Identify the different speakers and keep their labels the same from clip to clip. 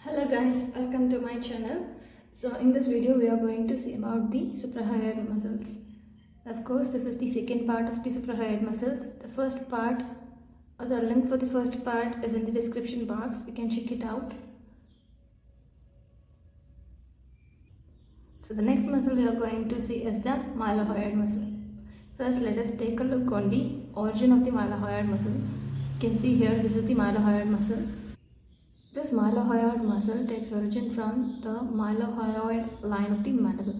Speaker 1: Hello guys, welcome to my channel. So in this video we are going to see about the suprahyoid muscles. Of course, this is the second part of the suprahyoid muscles. The first part, or the link for the first part is in the description box. You can check it out. So the next muscle we are going to see is the mylohyoid muscle. First, let us take a look on the origin of the mylohyoid muscle. You can see here, this is the mylohyoid muscle. This mylohyoid muscle takes origin from the mylohyoid line of the mandible.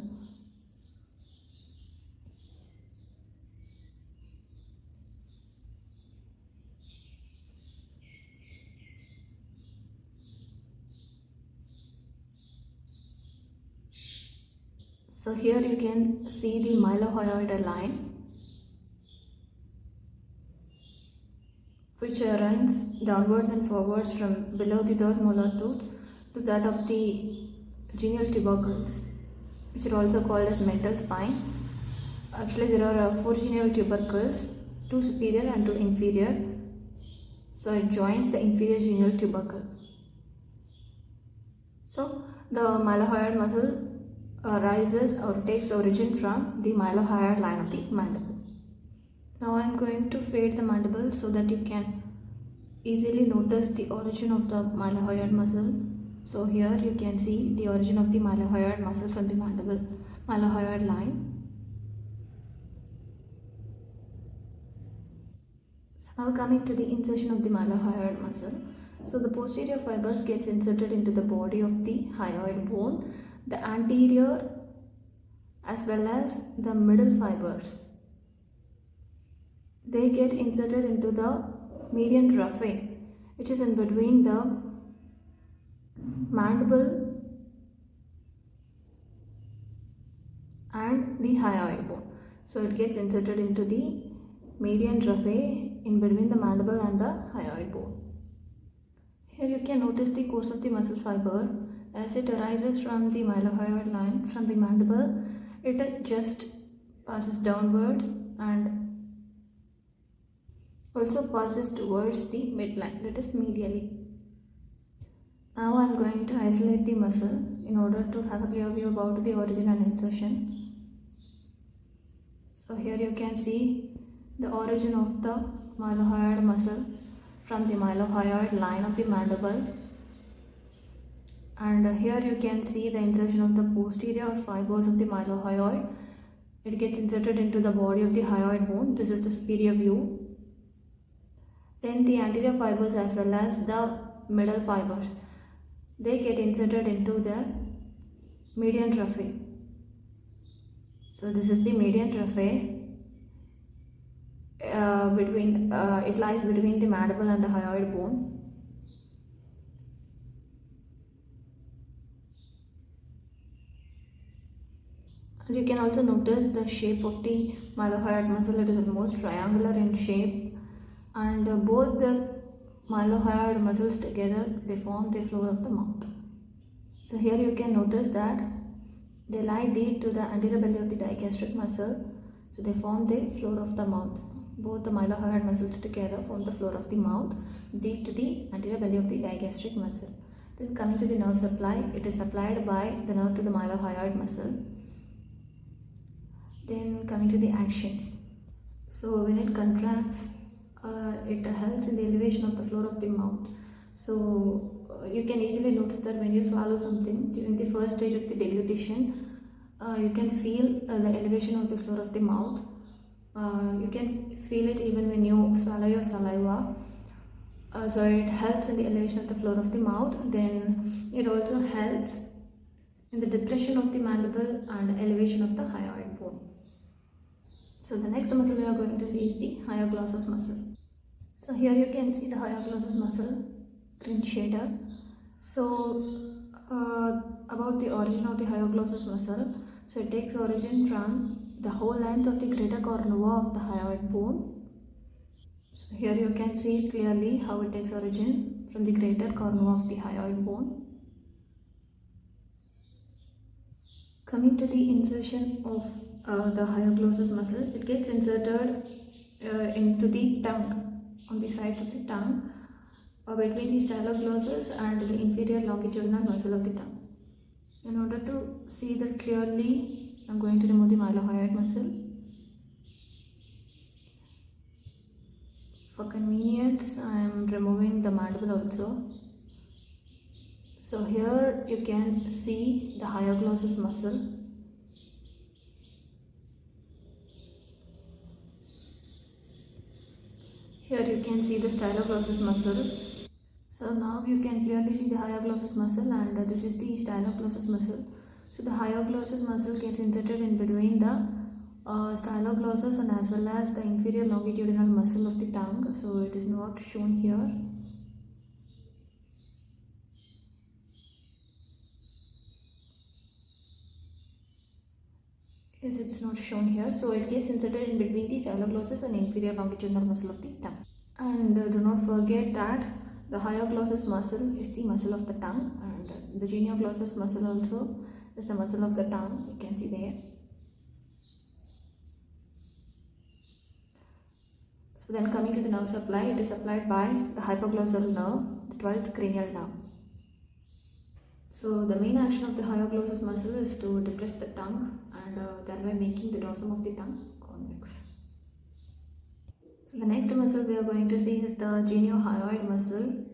Speaker 1: So here you can see the mylohyoid line which runs downwards and forwards from below the third molar tooth to that of the genial tubercles, which are also called as mental spine. Actually, there are 4 genial tubercles, 2 superior and 2 inferior. So it joins the inferior genial tubercle. So the mylohyoid muscle rises or takes origin from the mylohyoid line of the mandible. Now I am going to fade the mandible so that you can easily notice the origin of the mylohyoid muscle. So here you can see the origin of the mylohyoid muscle from the mandible mylohyoid line. So now coming to the insertion of the mylohyoid muscle. So the posterior fibers gets inserted into the body of the hyoid bone, the anterior as well as the middle fibers. They get inserted into the median raphe, which is in between the mandible and the hyoid bone. So it gets inserted into the median raphe in between the mandible and the hyoid bone. Here you can notice the course of the muscle fiber as it arises from the mylohyoid line from the mandible. It just passes downwards and also passes towards the midline, that is medially. Now I am going to isolate the muscle in order to have a clear view about the origin and insertion. So here you can see the origin of the mylohyoid muscle from the mylohyoid line of the mandible, and here you can see the insertion of the posterior fibers of the mylohyoid. It gets inserted into the body of the hyoid bone. This is the superior view. Then the anterior fibers as well as the middle fibers, they get inserted into the median raphe. So this is the median raphe. It lies between the mandible and the hyoid bone. And you can also notice the shape of the mylohyoid muscle. It is almost triangular in shape. And both the mylohyoid muscles together, they form the floor of the mouth. So here you can notice that they lie deep to the anterior belly of the digastric muscle. So they form the floor of the mouth. Both the mylohyoid muscles together form the floor of the mouth deep to the anterior belly of the digastric muscle. Then coming to the nerve supply, it is supplied by the nerve to the mylohyoid muscle. Then coming to the actions. So when it contracts, it helps in the elevation of the floor of the mouth. So you can easily notice that when you swallow something during the first stage of the deglutition, you can feel the elevation of the floor of the mouth. You can feel it even when you swallow your saliva. So it helps in the elevation of the floor of the mouth. Then it also helps in the depression of the mandible and elevation of the hyoid bone. So the next muscle we are going to see is the hyoglossus muscle. So here you can see the hyoglossus muscle print shader. So about the origin of the hyoglossus muscle, so it takes origin from the whole length of the greater cornua of the hyoid bone. So here you can see clearly how it takes origin from the greater cornua of the hyoid bone. Coming to the insertion of the hyoglossus muscle, it gets inserted into the tongue, on the sides of the tongue, between the styloglossals and the inferior longitudinal muscle of the tongue. In order to see that clearly, I'm going to remove the mylohyoid muscle. For convenience, I am removing the mandible also. So here you can see the hyoglossus muscle. Here you can see the styloglossous muscle. So now you can clearly see the hyoglossus muscle, and this is the styloglossous muscle. So the hyoglossus muscle gets inserted in between the styloglossous and as well as the inferior longitudinal muscle of the tongue. So it is not shown here. Yes, it's not shown here. So it gets inserted in between the styloglossous and inferior longitudinal muscle of the tongue. And do not forget that the hyoglossus muscle is the muscle of the tongue, and the genioglossus muscle also is the muscle of the tongue. You can see there. So then coming to the nerve supply, it is supplied by the hypoglossal nerve, the 12th cranial nerve. So the main action of the hyoglossus muscle is to depress the tongue and thereby making the dorsum of the tongue convex. So the next muscle we are going to see is the geniohyoid muscle.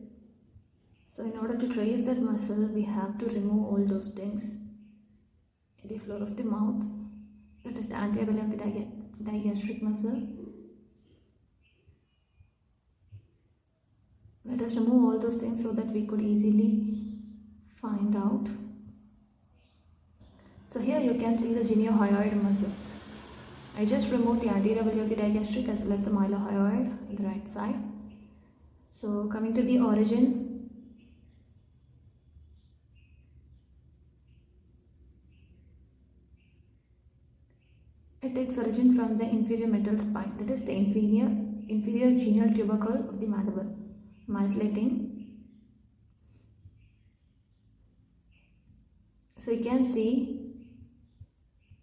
Speaker 1: So in order to trace that muscle, we have to remove all those things in the floor of the mouth. That is the anterior belly of the digastric muscle. Let us remove all those things so that we could easily find out. So here you can see the geniohyoid muscle. I just removed the anterior belly of the digastric as well as the mylohyoid on the right side. So coming to the origin, it takes origin from the inferior metal spine, that is the inferior genial tubercle of the mandible, mycelating. So you can see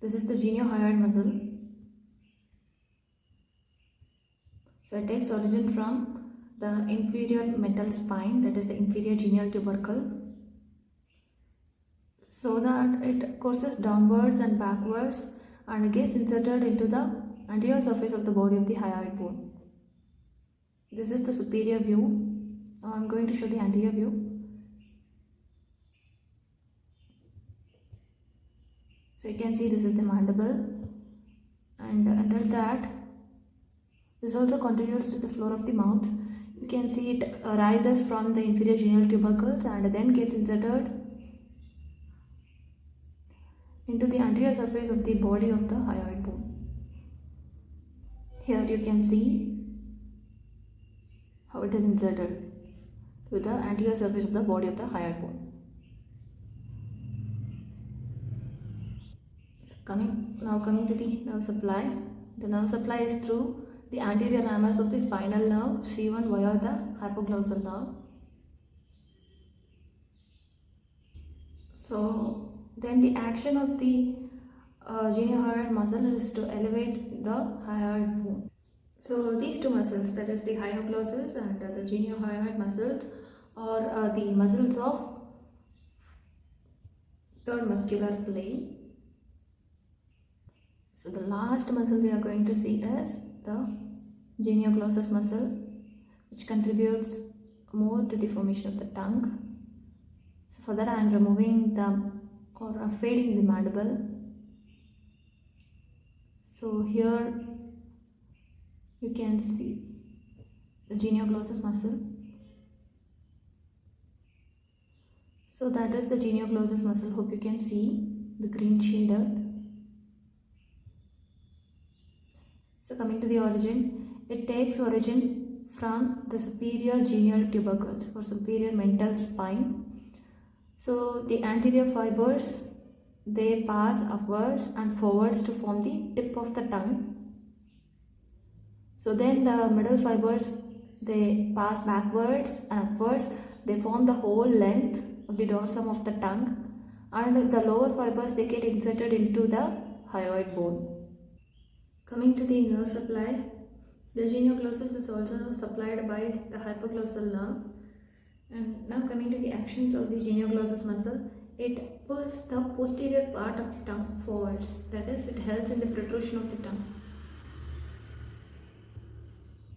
Speaker 1: this is the geniohyoid muscle. So it takes origin from the inferior metal spine, that is the inferior genial tubercle, so that it courses downwards and backwards and gets inserted into the anterior surface of the body of the hyoid bone. This is the superior view. Now I am going to show the anterior view. So you can see this is the mandible, and under that this also continues to the floor of the mouth. You can see it arises from the inferior genial tubercles and then gets inserted into the anterior surface of the body of the hyoid bone. Here you can see how it is inserted to the anterior surface of the body of the hyoid bone. Coming to the nerve supply. The nerve supply is through the anterior ramus of the spinal nerve C1 via the hypoglossal nerve. So then the action of the geniohyoid muscle is to elevate the hyoid bone. So these two muscles, that is the hyoglossus and the geniohyoid muscles, are the muscles of third muscular plane. So the last muscle we are going to see is the genioglossus muscle, which contributes more to the formation of the tongue. So for that I am removing fading the mandible. So here you can see the genioglossus muscle. So that is the genioglossus muscle. Hope you can see the green shaded. So coming to the origin, it takes origin from the superior genial tubercles or superior mental spine. So the anterior fibers, they pass upwards and forwards to form the tip of the tongue. So then the middle fibers, they pass backwards and upwards, they form the whole length of the dorsum of the tongue, and the lower fibers, they get inserted into the hyoid bone. Coming to the nerve supply, the genioglossus is also supplied by the hypoglossal nerve. And now coming to the actions of the genioglossus muscle, it pulls the posterior part of the tongue forwards. That is, it helps in the protrusion of the tongue.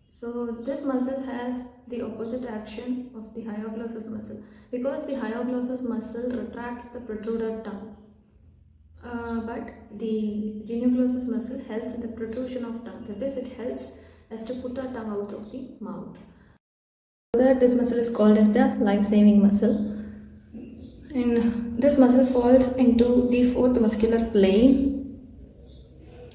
Speaker 1: So this muscle has the opposite action of the hyoglossus muscle, because the hyoglossus muscle retracts the protruded tongue. But the genioglossus muscle helps in the protrusion of tongue. That is, it helps us to put our tongue out of the mouth. So that this muscle is called as the life-saving muscle. And this muscle falls into the fourth muscular plane.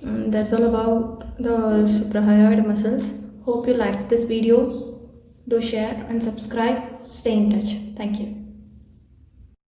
Speaker 1: And that's all about the suprahyoid muscles. Hope you liked this video. Do share and subscribe. Stay in touch. Thank you.